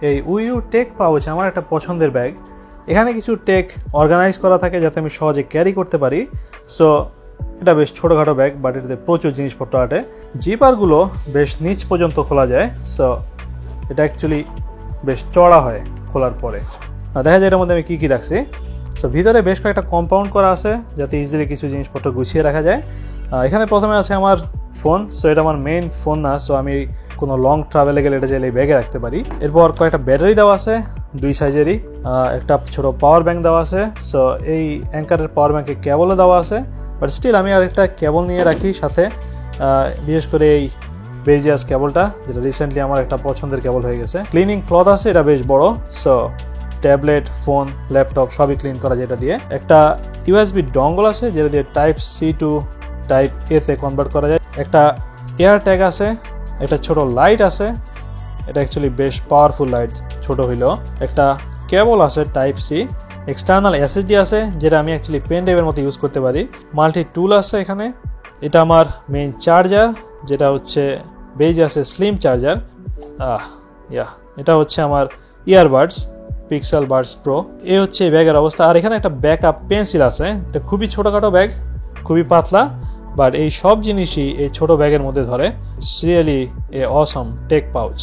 এই উইউ take pouch আমার একটা পছন্দের ব্যাগ। এখানে কিছু টেক অর্গানাইজ করা থাকে যাতে আমি সহজে ক্যারি করতে পারি। সো এটা বেশ ছোটোখাটো ব্যাগ, বাট এটাতে প্রচুর জিনিসপত্র আটে। জিপারগুলো বেশ নিচ পর্যন্ত খোলা যায়। সো এটা অ্যাকচুয়ালি বেশ চড়া হয় খোলার পরে। দেখা যায় এটার মধ্যে আমি কী কী রাখছি। সো ভিতরে বেশ কয়েকটা কম্পাউন্ড করা আছে যাতে ইজিলি কিছু জিনিসপত্র গুছিয়ে রাখা যায়। এখানে প্রথমে আছে আমার ফোন। সো এটা আমার মেইন ফোন না, সো আমি কোনো লং ট্রাভেলে গেলে এটা চাইলে এই ব্যাগে রাখতে পারি। এরপর কয়েকটা ব্যাটারি দেওয়া আছে দুই সাইজেরই, একটা ছোট পাওয়ার ব্যাঙ্ক দেওয়া আছে। সো এই অ্যাঙ্কারের পাওয়ার ব্যাঙ্কে কেবলও দেওয়া আছে, বাট স্টিল আমি আরেকটা কেবল নিয়ে রাখি সাথে, বিশেষ করে এই বেজিয়াস কেবলটা, যেটা রিসেন্টলি আমার একটা পছন্দের কেবল হয়ে গেছে। ক্লিনিং ক্লথ আছে, এটা বেশ বড়। সো ট্যাবলেট, ফোন, ল্যাপটপ সবই ক্লিন করা যেটা দিয়ে। একটা ইউএসবি ডঙ্গল আছে যেটা দিয়ে টাইপ সি টু টাইপ এতে কনভার্ট করা যায়। একটা এয়ার ট্যাগ আছে, একটা ছোট লাইট আছে, এটা অ্যাকচুয়ালি বেশ পাওয়ারফুল লাইট ছোট হইলেও। একটা কেবল আছে টাইপ সি। এক্সটার্নাল এসএসডি আছে যেটা আমি অ্যাকচুয়ালি পেন ড্রাইভের মতো ইউজ করতে পারি। মাল্টি টুল আছে এখানে। এটা আমার মেইন চার্জার যেটা হচ্ছে বেজিয়াসের স্লিম চার্জার। এটা হচ্ছে আমার ইয়ারবাডস পিক্সেল বাডস প্রো। এই হচ্ছে এই ব্যাগের অবস্থা। আর এখানে একটা ব্যাকআপ পেন্সিল আছে। এটা খুবই ছোটোখাটো ব্যাগ, খুবই পাতলা, বাট এই সব জিনিসই এই ছোট ব্যাগের মধ্যে ধরে। It's really a awesome tech pouch.